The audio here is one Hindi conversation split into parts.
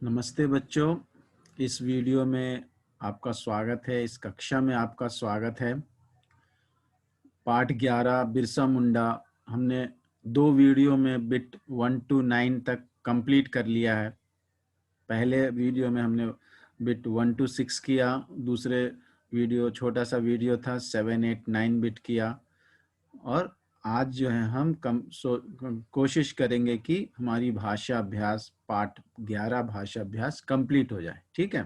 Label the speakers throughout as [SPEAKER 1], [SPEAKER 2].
[SPEAKER 1] नमस्ते बच्चों, इस वीडियो में आपका स्वागत है। इस कक्षा में आपका स्वागत है। पाठ 11 बिरसा मुंडा हमने 2 वीडियो में बिट 1 to 9 तक कंप्लीट कर लिया है। पहले वीडियो में हमने बिट 1 to 6 किया, दूसरे वीडियो छोटा सा वीडियो था 7, 8, 9 बिट किया। और आज जो है हम कोशिश करेंगे कि हमारी भाषा अभ्यास पाठ 11 भाषा अभ्यास कंप्लीट हो जाए। ठीक है,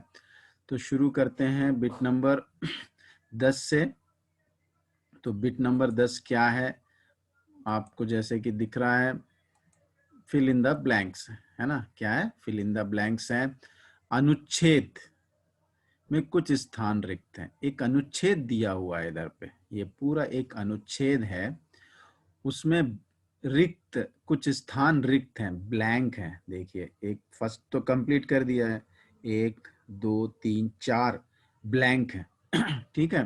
[SPEAKER 1] तो शुरू करते हैं बिट नंबर 10 से। तो बिट नंबर 10 क्या है, आपको जैसे कि दिख रहा है, फिल इन द ब्लैंक्स, है ना। क्या है? फिल इन द ब्लैंक्स है। अनुच्छेद में कुछ स्थान रिक्त हैं। एक अनुच्छेद दिया हुआ है इधर पे, ये पूरा एक अनुच्छेद है, उसमें रिक्त कुछ स्थान रिक्त हैं, ब्लैंक हैं। देखिए, एक फर्स्ट तो कंप्लीट कर दिया है, 1 2 3 4 ब्लैंक है। ठीक है,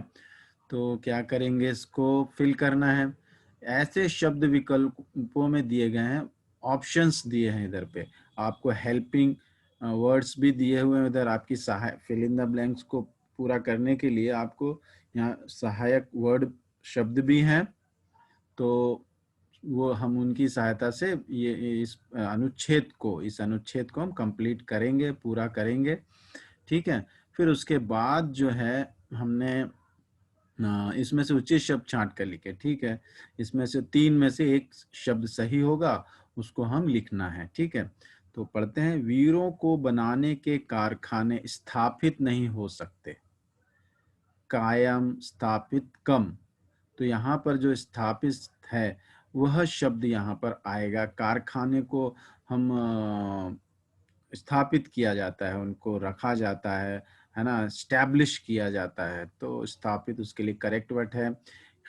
[SPEAKER 1] तो क्या करेंगे, इसको फिल करना है। ऐसे शब्द विकल्पों में दिए गए हैं, ऑप्शंस दिए हैं इधर पे, आपको हेल्पिंग वर्ड्स भी दिए हुए हैं उधर। आपकी सहाय फिल इन द ब्लैंक्स को पूरा करने के लिए आपको यहाँ सहायक वर्ड शब्द भी हैं, तो वो हम उनकी सहायता से ये इस अनुच्छेद को हम कंप्लीट करेंगे, पूरा करेंगे। ठीक है, फिर उसके बाद जो है हमने इसमें से उचित शब्द छांट कर लिखे। ठीक है, इसमें से 3 में से एक शब्द सही होगा, उसको हम लिखना है। ठीक है, तो पढ़ते हैं। वीरों को बनाने के कारखाने स्थापित नहीं हो सकते, कायम, स्थापित, कम। तो यहाँ पर जो स्थापित है वह शब्द यहाँ पर आएगा। कारखाने को हम स्थापित किया जाता है, उनको रखा जाता है ना, स्टैब्लिश किया जाता है, तो स्थापित उसके लिए करेक्ट वर्ड है।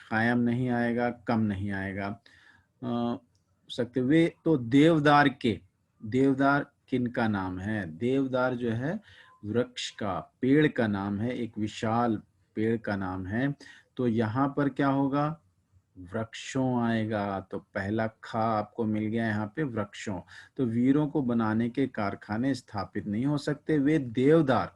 [SPEAKER 1] कायम नहीं आएगा, कम नहीं आएगा। सकते वे तो देवदार किन का नाम है? देवदार जो है वृक्ष का, पेड़ का नाम है, एक विशाल पेड़ का नाम है। तो यहाँ पर क्या होगा? वृक्षों आएगा। तो पहला खा आपको मिल गया यहाँ पे, वृक्षों। तो वीरों को बनाने के कारखाने स्थापित नहीं हो सकते, वे देवदार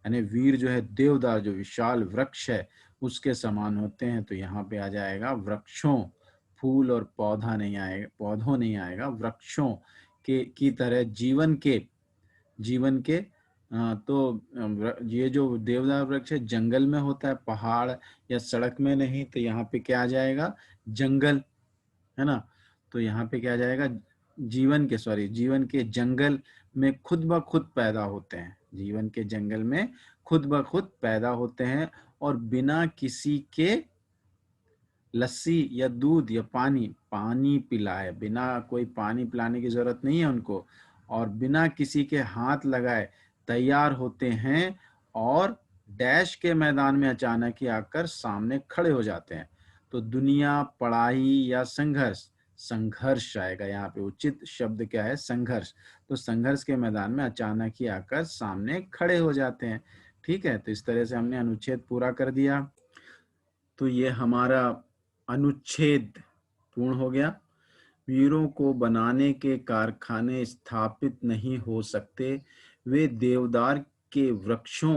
[SPEAKER 1] यानी वीर जो है, देवदार जो विशाल वृक्ष है उसके समान होते हैं। तो यहाँ पे आ जाएगा वृक्षों, फूल और पौधा नहीं आएगा, पौधों नहीं आएगा, वृक्षों के की तरह जीवन के तो ये जो देवदार वृक्ष है जंगल में होता है, पहाड़ या सड़क में नहीं। तो यहाँ पे क्या आ जाएगा? जंगल, है ना। तो यहाँ पे क्या आ जाएगा? जीवन के जंगल में खुद ब खुद पैदा होते हैं। जीवन के जंगल में खुद ब खुद पैदा होते हैं और बिना किसी के लस्सी या दूध या पानी पिलाए, बिना कोई पानी पिलाने की जरूरत नहीं है उनको, और बिना किसी के हाथ लगाए तैयार होते हैं और डैश के मैदान में अचानक ही आकर सामने खड़े हो जाते हैं। तो दुनिया, पढ़ाई या संघर्ष, संघर्ष आएगा यहाँ पे। उचित शब्द क्या है? संघर्ष। तो संघर्ष के मैदान में अचानक ही आकर सामने खड़े हो जाते हैं। ठीक है, तो इस तरह से हमने अनुच्छेद पूरा कर दिया। तो ये हमारा अनुच्छेद पूर्ण हो गया। वीरों को बनाने के कारखाने स्थापित नहीं हो सकते, वे देवदार के वृक्षों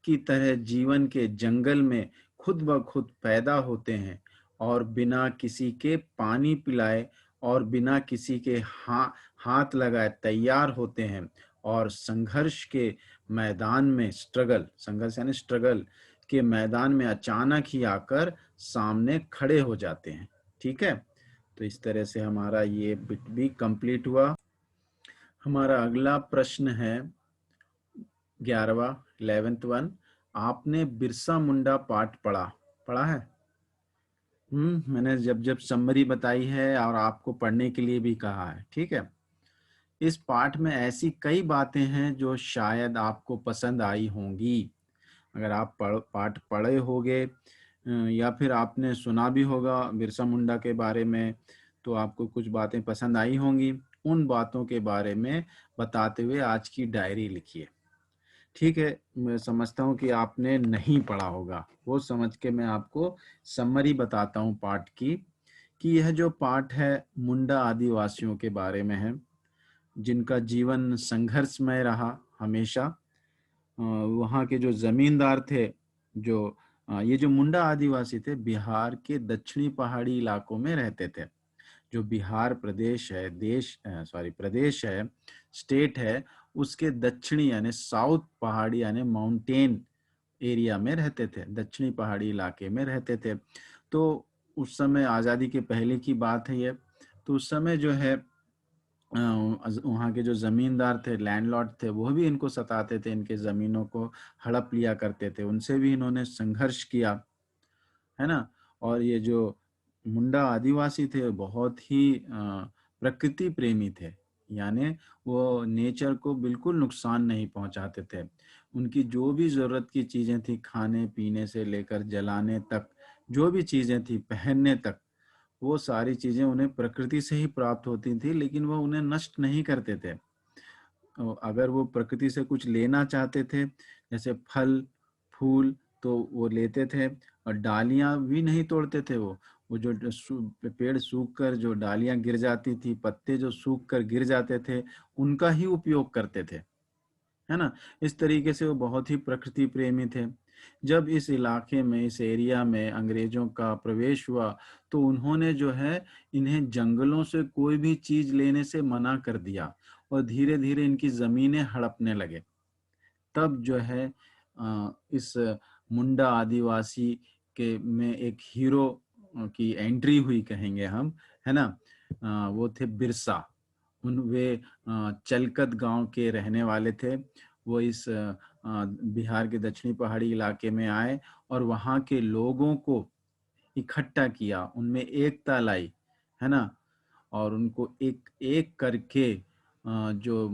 [SPEAKER 1] की तरह जीवन के जंगल में खुद ब खुद पैदा होते हैं और बिना किसी के पानी पिलाए और बिना किसी के हाथ लगाए तैयार होते हैं और संघर्ष के मैदान में संघर्ष यानी स्ट्रगल के मैदान में अचानक ही आकर सामने खड़े हो जाते हैं। ठीक है, तो इस तरह से हमारा ये बिट भी कंप्लीट हुआ। हमारा अगला प्रश्न है 11वां, 11th वन। आपने बिरसा मुंडा पाठ पढ़ा है? मैंने जब जब समरी बताई है और आपको पढ़ने के लिए भी कहा है। ठीक है, इस पाठ में ऐसी कई बातें हैं जो शायद आपको पसंद आई होंगी। अगर आप पाठ पढ़े होगे या फिर आपने सुना भी होगा बिरसा मुंडा के बारे में, तो आपको कुछ बातें पसंद आई होंगी। उन बातों के बारे में बताते हुए आज की डायरी लिखिए। ठीक है, मैं समझता हूँ कि आपने नहीं पढ़ा होगा, वो समझ के मैं आपको समरी बताता हूँ पाठ की, कि यह जो पाठ है मुंडा आदिवासियों के बारे में है, जिनका जीवन संघर्षमय रहा हमेशा वहाँ के जो जमींदार थे, जो ये जो मुंडा आदिवासी थे, बिहार के दक्षिणी पहाड़ी इलाकों में रहते थे। जो बिहार प्रदेश है, प्रदेश है, स्टेट है, उसके दक्षिणी यानी साउथ पहाड़ी यानी माउंटेन एरिया में रहते थे, दक्षिणी पहाड़ी इलाके में रहते थे। तो उस समय आज़ादी के पहले की बात है ये। तो उस समय जो है वहाँ के जो जमींदार थे, लैंडलॉर्ड थे, वो भी इनको सताते थे, इनके जमीनों को हड़प लिया करते थे, उनसे भी इन्होंने संघर्ष किया, है ना। और ये जो मुंडा आदिवासी थे बहुत ही प्रकृति प्रेमी थे, यानी वो नेचर को बिल्कुल नुकसान नहीं पहुंचाते थे। उनकी जो भी जरूरत की चीजें थी, खाने पीने से लेकर जलाने तक, जो भी चीजें थी पहनने तक, वो सारी चीजें उन्हें प्रकृति से ही प्राप्त होती थी, लेकिन वो उन्हें नष्ट नहीं करते थे। अगर वो प्रकृति से कुछ लेना चाहते थे, जैसे फल फूल, तो वो लेते थे। और डालियां भी नहीं तोड़ते थे वो जो पेड़ सूख कर जो डालियां गिर जाती थी, पत्ते जो सूख कर गिर जाते थे, उनका ही उपयोग करते थे, है ना। इस तरीके से वो बहुत ही प्रकृति प्रेमी थे। जब इस इलाके में, इस एरिया में अंग्रेजों का प्रवेश हुआ, तो उन्होंने जो है इन्हें जंगलों से कोई भी चीज लेने से मना कर दिया, और धीरे धीरे इनकी जमीनें हड़पने लगे। तब जो है इस मुंडा आदिवासी के में एक हीरो की एंट्री हुई कहेंगे हम, है ना। वो थे बिरसा। वे चलकत गांव के रहने वाले थे। वो इस बिहार के दक्षिणी पहाड़ी इलाके में आए और वहाँ के लोगों को इकट्ठा किया, उनमें एकता लाई, है ना। और उनको एक एक करके जो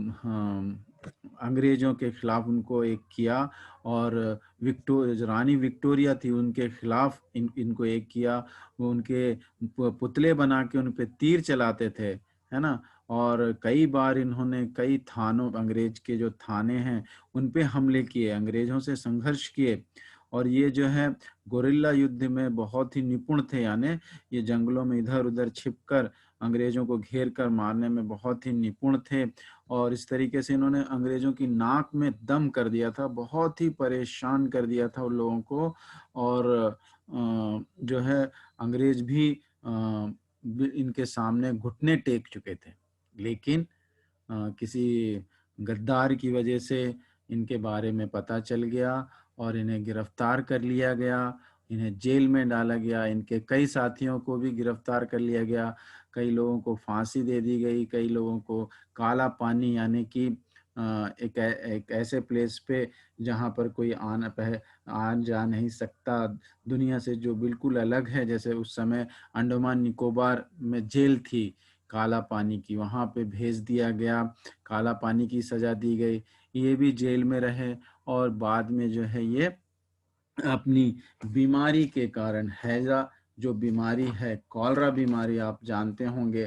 [SPEAKER 1] अंग्रेजों के खिलाफ उनको एक किया। और जो रानी विक्टोरिया थी, उनके खिलाफ इनको एक किया। वो उनके पुतले बना के उन पे तीर चलाते थे, है ना। और कई बार इन्होंने कई थानों, अंग्रेज के जो थाने हैं उन पे हमले किए, अंग्रेजों से संघर्ष किए। और ये जो है गोरिल्ला युद्ध में बहुत ही निपुण थे, यानी ये जंगलों में इधर उधर छिपकर अंग्रेजों को घेर कर मारने में बहुत ही निपुण थे। और इस तरीके से इन्होंने अंग्रेजों की नाक में दम कर दिया था, बहुत ही परेशान कर दिया था उन लोगों को। और जो है अंग्रेज भी इनके सामने घुटने टेक चुके थे, लेकिन किसी गद्दार की वजह से इनके बारे में पता चल गया और इन्हें गिरफ्तार कर लिया गया, इन्हें जेल में डाला गया। इनके कई साथियों को भी गिरफ्तार कर लिया गया, कई लोगों को फांसी दे दी गई, कई लोगों को काला पानी यानी कि एक ऐसे प्लेस पे जहाँ पर कोई आन जा नहीं सकता दुनिया से, जो बिल्कुल अलग है। जैसे उस समय अंडमान निकोबार में जेल थी काला पानी की, वहाँ पे भेज दिया गया, काला पानी की सजा दी गई, ये भी जेल में रहे। और बाद में जो है ये अपनी बीमारी के कारण, हैजा जो बीमारी है, कॉलरा बीमारी आप जानते होंगे,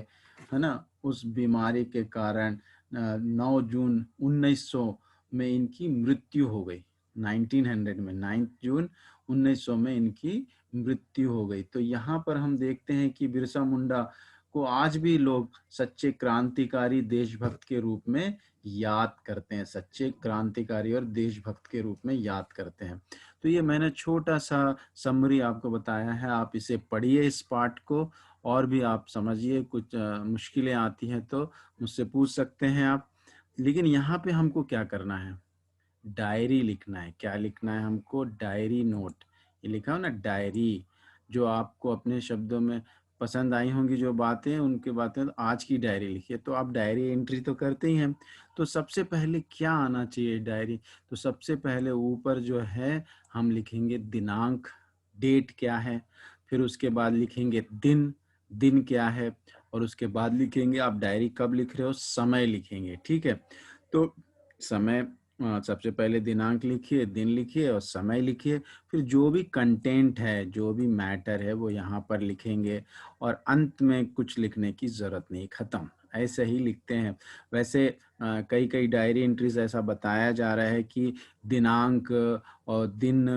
[SPEAKER 1] है ना, उस बीमारी के कारण 9 जून 1900 में इनकी मृत्यु हो गई। 1900 में 9 जून 1900 में इनकी मृत्यु हो गई। तो यहाँ पर हम देखते हैं कि बिरसा मुंडा को आज भी लोग सच्चे क्रांतिकारी देशभक्त के रूप में याद करते हैं, सच्चे क्रांतिकारी और देशभक्त के रूप में याद करते हैं। तो ये मैंने छोटा सा समरी आपको बताया है, आप इसे पढ़िए इस पाठ को, और भी आप समझिए। कुछ मुश्किलें आती हैं तो मुझसे पूछ सकते हैं आप। लेकिन यहाँ पे हमको क्या करना है, डायरी लिखना है। क्या लिखना है हमको? Diary note. ये लिखा हो ना डायरी, जो आपको अपने शब्दों में पसंद आई होंगी जो बातें, उनके बातें, तो आज की डायरी लिखिए। तो आप डायरी एंट्री तो करते ही हैं, तो सबसे पहले क्या आना चाहिए डायरी? तो सबसे पहले ऊपर जो है हम लिखेंगे दिनांक, डेट क्या है। फिर उसके बाद लिखेंगे दिन, दिन क्या है। और उसके बाद लिखेंगे आप डायरी कब लिख रहे हो, समय लिखेंगे, ठीक है। तो समय, सबसे पहले दिनांक लिखिए, दिन लिखिए और समय लिखिए। फिर जो भी कंटेंट है, जो भी मैटर है, वो यहाँ पर लिखेंगे। और अंत में कुछ लिखने की ज़रूरत नहीं, ख़त्म, ऐसे ही लिखते हैं। वैसे कई कई डायरी एंट्रीज ऐसा बताया जा रहा है कि दिनांक और दिन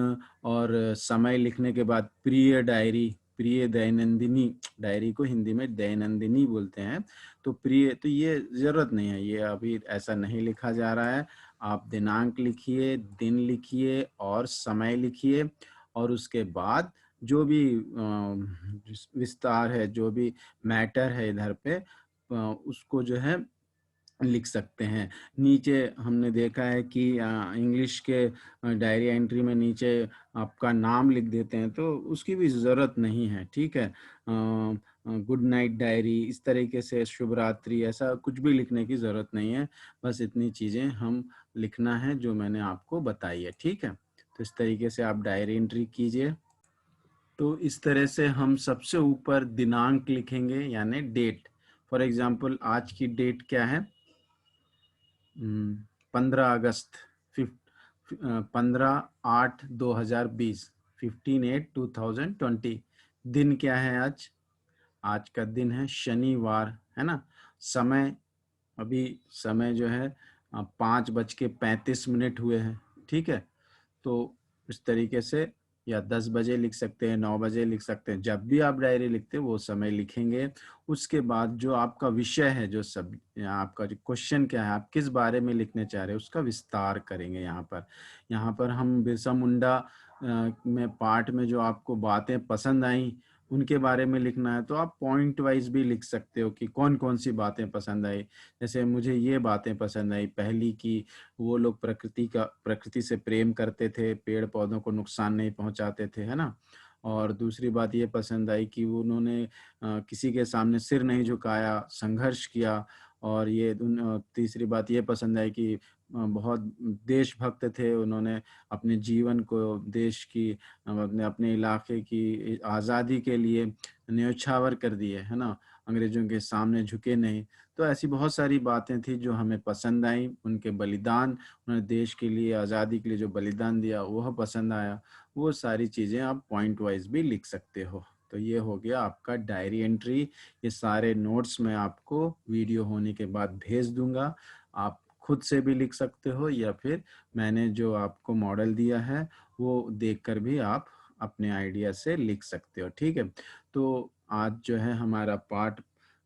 [SPEAKER 1] और समय लिखने के बाद प्रिय डायरी, प्रिय दैनंदिनी, डायरी को हिंदी में दैनंदिनी बोलते हैं, तो प्रिय, तो ये ज़रूरत नहीं है, ये अभी ऐसा नहीं लिखा जा रहा है। आप दिनांक लिखिए, दिन लिखिए और समय लिखिए, और उसके बाद जो भी विस्तार है, जो भी मैटर है इधर पे उसको जो है लिख सकते हैं। नीचे हमने देखा है कि इंग्लिश के डायरी एंट्री में नीचे आपका नाम लिख देते हैं, तो उसकी भी ज़रूरत नहीं है, ठीक है। गुड नाइट डायरी, इस तरीके से शुभ रात्रि, ऐसा कुछ भी लिखने की ज़रूरत नहीं है। बस इतनी चीज़ें हम लिखना है जो मैंने आपको बताई है, ठीक है। तो इस तरीके से आप डायरी एंट्री कीजिए। तो इस तरह से हम सबसे ऊपर दिनांक लिखेंगे, यानी डेट। फॉर एग्जांपल आज की डेट क्या है? 15 अगस्त, 15/8/2020, 15/8/2020। दिन क्या है आज? आज का दिन है शनिवार, है ना। समय, अभी समय जो है 5:35 हुए हैं, ठीक है। तो इस तरीके से या 10 बजे लिख सकते हैं, 9 बजे लिख सकते हैं, जब भी आप डायरी लिखते हैं वो समय लिखेंगे। उसके बाद जो आपका विषय है, जो सब या आपका जो क्वेश्चन क्या है, आप किस बारे में लिखने चाह रहे हैं, उसका विस्तार करेंगे यहाँ पर हम बिरसा मुंडा में पार्ट में जो आपको बातें पसंद आई उनके बारे में लिखना है, तो आप पॉइंट वाइज भी लिख सकते हो कि कौन कौन सी बातें पसंद आई। जैसे मुझे ये बातें पसंद आई, पहली की वो लोग प्रकृति से प्रेम करते थे, पेड़ पौधों को नुकसान नहीं पहुंचाते थे, है ना। और दूसरी बात ये पसंद आई कि उन्होंने किसी के सामने सिर नहीं झुकाया, संघर्ष किया। और तीसरी बात ये पसंद आई कि बहुत देशभक्त थे, उन्होंने अपने जीवन को देश की, अपने अपने इलाके की आज़ादी के लिए न्यौछावर कर दिए, है ना। अंग्रेजों के सामने झुके नहीं। तो ऐसी बहुत सारी बातें थी जो हमें पसंद आई, उनके बलिदान, उन्होंने देश के लिए, आज़ादी के लिए जो बलिदान दिया वह पसंद आया। वो सारी चीज़ें आप पॉइंट वाइज भी लिख सकते हो। तो ये हो गया आपका डायरी एंट्री। ये सारे नोट्स मैं आपको वीडियो होने के बाद भेज दूंगा। आप खुद से भी लिख सकते हो, या फिर मैंने जो आपको मॉडल दिया है वो देखकर भी आप अपने आइडिया से लिख सकते हो, ठीक है। तो आज जो है हमारा पाठ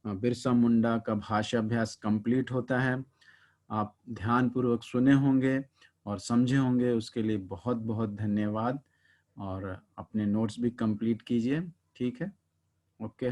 [SPEAKER 1] बिरसा मुंडा का भाषा अभ्यास कंप्लीट होता है। आप ध्यानपूर्वक सुने होंगे और समझे होंगे, उसके लिए बहुत बहुत धन्यवाद। और अपने नोट्स भी कंप्लीट कीजिए, ठीक है। ओके।